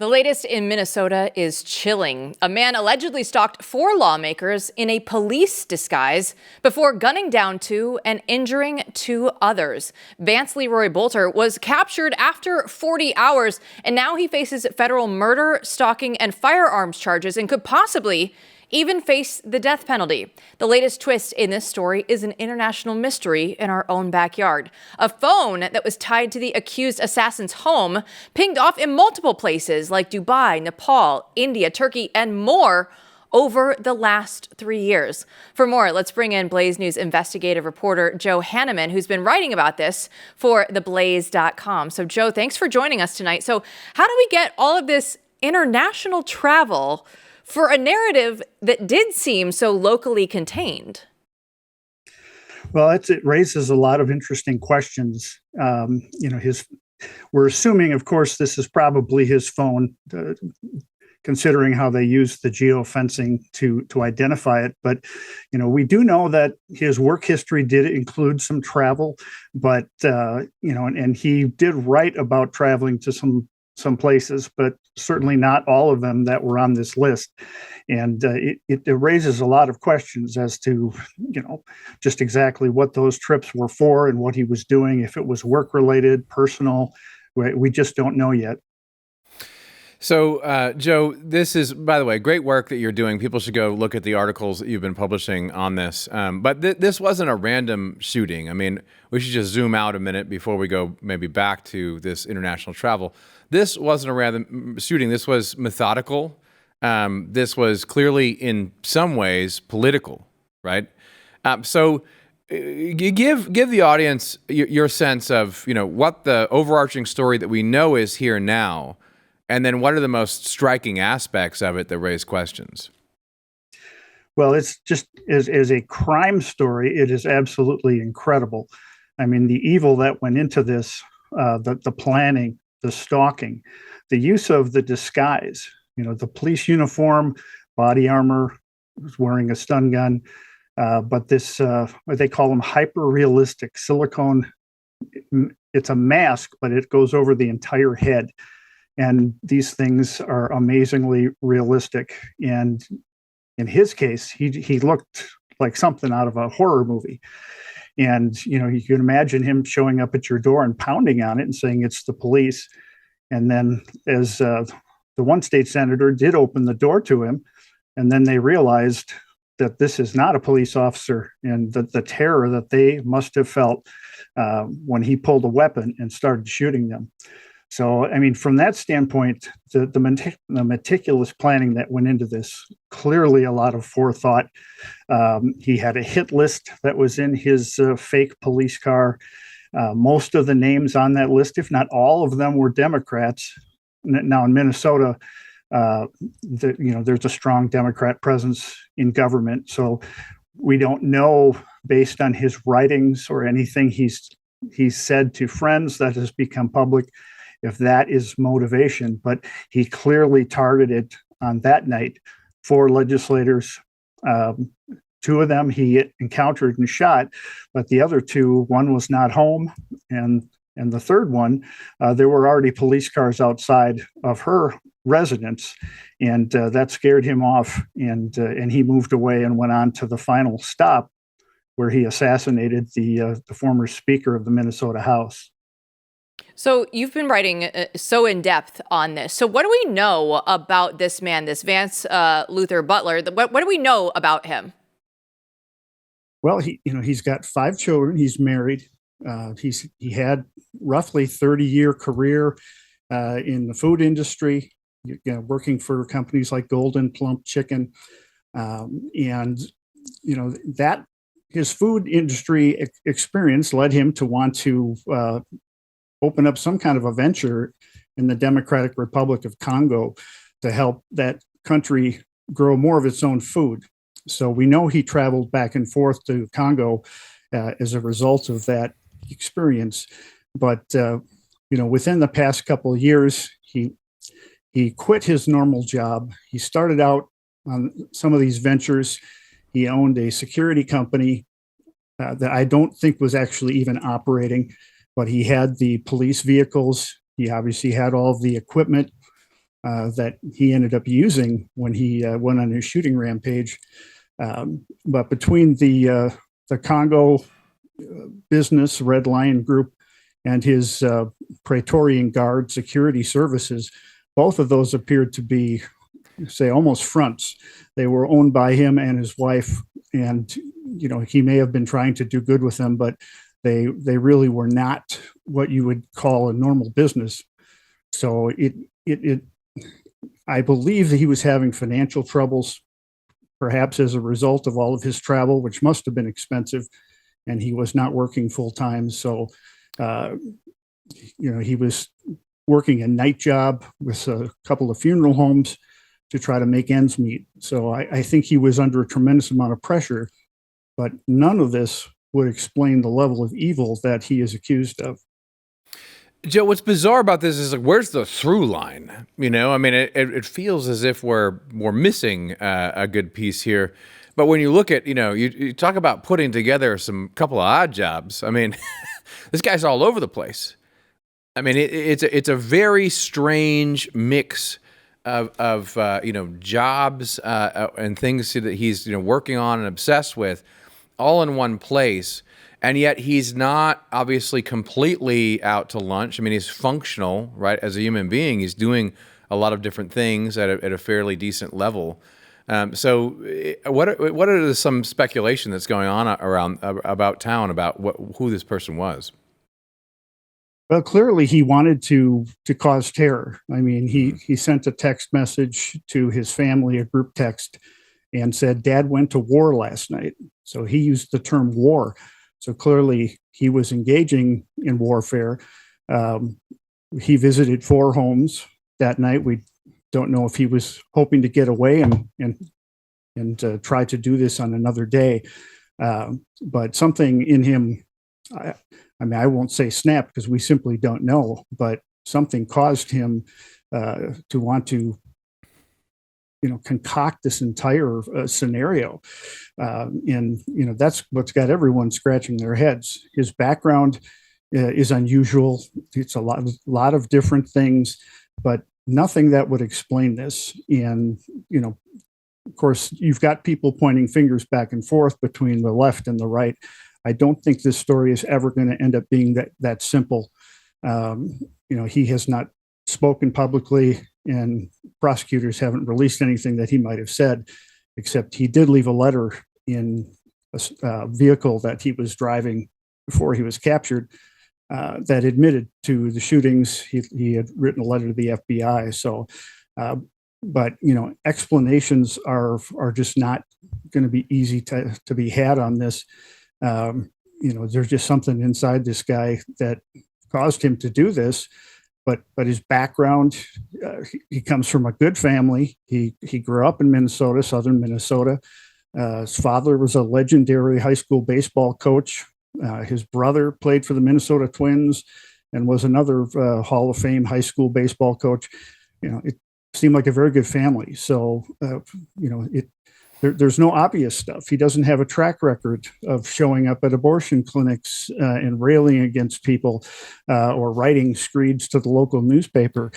The latest in Minnesota is chilling. A man allegedly stalked 4 lawmakers in a police disguise before gunning down 2 and injuring 2 others. Vance Luther Boelter was captured after 40 hours, and now he faces federal murder, stalking, and firearms charges and could possibly even face the death penalty. The latest twist in this story is an international mystery in our own backyard. A phone that was tied to the accused assassin's home pinged off in multiple places like Dubai, Nepal, India, Turkey, and more over the last 3 years. For more, let's bring in Blaze News investigative reporter Joe Hanneman, who's been writing about this for theblaze.com. So Joe, thanks for joining us tonight. So how do we get all of this international travel for a narrative that did seem so locally contained? Well, it raises a lot of interesting questions. We're assuming, of course, this is probably his phone, considering how they use the geofencing to identify it. But we do know that his work history did include some travel, but and he did write about traveling to some places, but certainly not all of them that were on this list. And it raises a lot of questions as to, just exactly what those trips were for and what he was doing, if it was work related, personal. We just don't know yet. So, Joe, this is, by the way, great work that you're doing. People should go look at the articles that you've been publishing on this. But this wasn't a random shooting. I mean, we should just zoom out a minute before we go maybe back to this international travel. This wasn't a random shooting. This was methodical. This was clearly, in some ways, political, right? So you give the audience your sense of, what the overarching story that we know is here now, and then what are the most striking aspects of it that raise questions? Well, it's just as a crime story, it is absolutely incredible. I mean, the evil that went into this, the planning, the stalking, the use of the disguise, the police uniform, body armor, was wearing a stun gun, but this, what they call them, hyper-realistic silicone. It's a mask, but it goes over the entire head. And these things are amazingly realistic. And in his case, he looked like something out of a horror movie. And, you can imagine him showing up at your door and pounding on it and saying it's the police. And then as the one state senator did open the door to him, and then they realized that this is not a police officer, and that the terror that they must have felt when he pulled a weapon and started shooting them. So, I mean, from that standpoint, the meticulous planning that went into this, clearly a lot of forethought. He had a hit list that was in his fake police car. Most of the names on that list, if not all of them, were Democrats. Now in Minnesota, there's a strong Democrat presence in government. So we don't know, based on his writings or anything he's said to friends that has become public, if that is motivation. But he clearly targeted on that night 4 legislators. 2 of them he encountered and shot, but the other 2, one was not home, and the third one, there were already police cars outside of her residence, and that scared him off, and he moved away and went on to the final stop, where he assassinated the former Speaker of the Minnesota House. So you've been writing so in depth on this. So what do we know about this man, this Vance Luther Boelter? What do we know about him? Well, he's got 5 children. He's married. He had roughly 30-year career in the food industry, working for companies like Golden Plump Chicken, and that his food industry experience led him to want to open up some kind of a venture in the Democratic Republic of Congo to help that country grow more of its own food. So we know he traveled back and forth to Congo as a result of that experience. But within the past couple of years, he quit his normal job. He started out on some of these ventures. He owned a security company that I don't think was actually even operating, but he had the police vehicles. He obviously had all of the equipment. that he ended up using when he went on his shooting rampage. But between the Congo business, Red Lion Group, and his Praetorian Guard security services, both of those appeared to be, say, almost fronts. They were owned by him and his wife, and he may have been trying to do good with them, but they really were not what you would call a normal business. So I believe that he was having financial troubles, perhaps as a result of all of his travel, which must have been expensive, and he was not working full time. So, he was working a night job with a couple of funeral homes to try to make ends meet. So I think he was under a tremendous amount of pressure, but none of this would explain the level of evil that he is accused of. Joe, what's bizarre about this is, like, where's the through line? I mean, it feels as if we're missing a good piece here. But when you look at, you talk about putting together some couple of odd jobs. I mean, this guy's all over the place. I mean, it's a very strange mix of jobs and things that he's working on and obsessed with, all in one place. And yet he's not obviously completely out to lunch. I mean, he's functional, right? As a human being, he's doing a lot of different things at a fairly decent level. So what are some speculation that's going on about town about who this person was? Well, clearly he wanted to cause terror. I mean, he sent a text message to his family, a group text, and said, "Dad went to war last night." So he used the term war. So clearly he was engaging in warfare. He visited 4 homes that night. We don't know if he was hoping to get away and try to do this on another day. But something in him, I mean, I won't say snap because we simply don't know, but something caused him to want to concoct this entire scenario. And that's what's got everyone scratching their heads. His background is unusual. It's a lot of different things, but nothing that would explain this. And, of course, you've got people pointing fingers back and forth between the left and the right. I don't think this story is ever going to end up being that simple. He has not spoken publicly, and prosecutors haven't released anything that he might have said, except he did leave a letter in a vehicle that he was driving before he was captured that admitted to the shootings. He had written a letter to the FBI. So, but explanations are just not going to be easy to be had on this. There's just something inside this guy that caused him to do this. But his background, he comes from a good family. He grew up in Minnesota, southern Minnesota. His father was a legendary high school baseball coach. His brother played for the Minnesota Twins and was another Hall of Fame high school baseball coach. It seemed like a very good family. So, there's no obvious stuff. He doesn't have a track record of showing up at abortion clinics and railing against people or writing screeds to the local newspaper.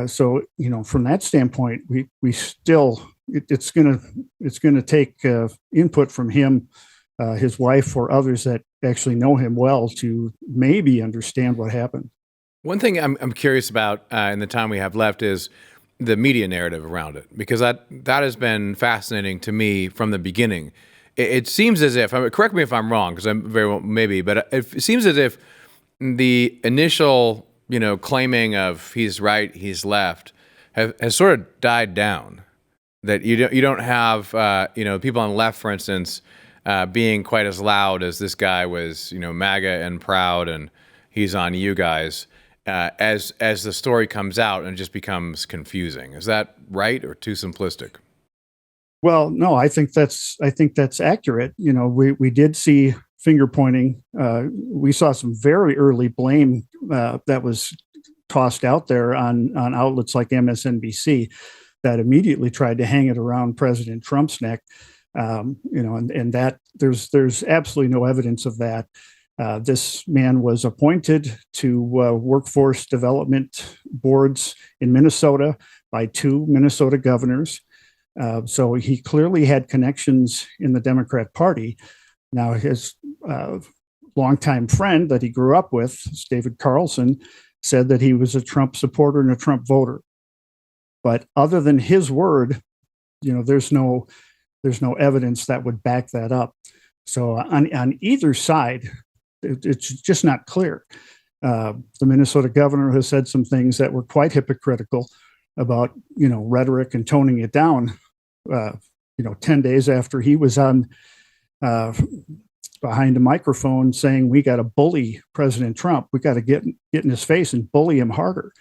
So, from that standpoint, we still it's gonna take input from him, his wife, or others that actually know him well to maybe understand what happened. One thing I'm curious about in the time we have left is the media narrative around it, because that has been fascinating to me from the beginning. It seems as if, correct me if I'm wrong, because I'm very well maybe, but it seems as if the initial claiming of he's right, he's left has sort of died down. That you don't have people on the left, for instance, being quite as loud as this guy was, MAGA and proud, and he's on you guys. As the story comes out and just becomes confusing. Is that right or too simplistic? Well, no, I think that's accurate. We did see finger pointing. We saw some very early blame that was tossed out there on outlets like MSNBC that immediately tried to hang it around President Trump's neck. And that there's absolutely no evidence of that. This man was appointed to workforce development boards in Minnesota by 2 Minnesota governors. So he clearly had connections in the Democrat Party. Now, his longtime friend that he grew up with, David Carlson, said that he was a Trump supporter and a Trump voter. But other than his word, there's no evidence that would back that up. So on either side, it's just not clear. The Minnesota governor has said some things that were quite hypocritical about, rhetoric and toning it down, 10 days after he was on behind a microphone saying, we got to bully President Trump. We got to get in his face and bully him harder.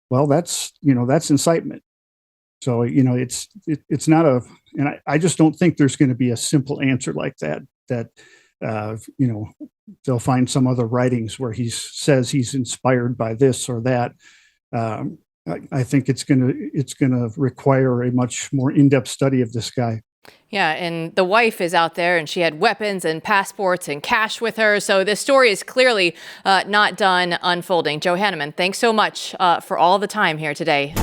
Well, that's incitement. So, it's not and I just don't think there's going to be a simple answer like that, they'll find some other writings where he says he's inspired by this or that. I think it's going to require a much more in-depth study of this guy. Yeah, and the wife is out there, and she had weapons and passports and cash with her. So this story is clearly not done unfolding. Joe Hanneman, thanks so much for all the time here today.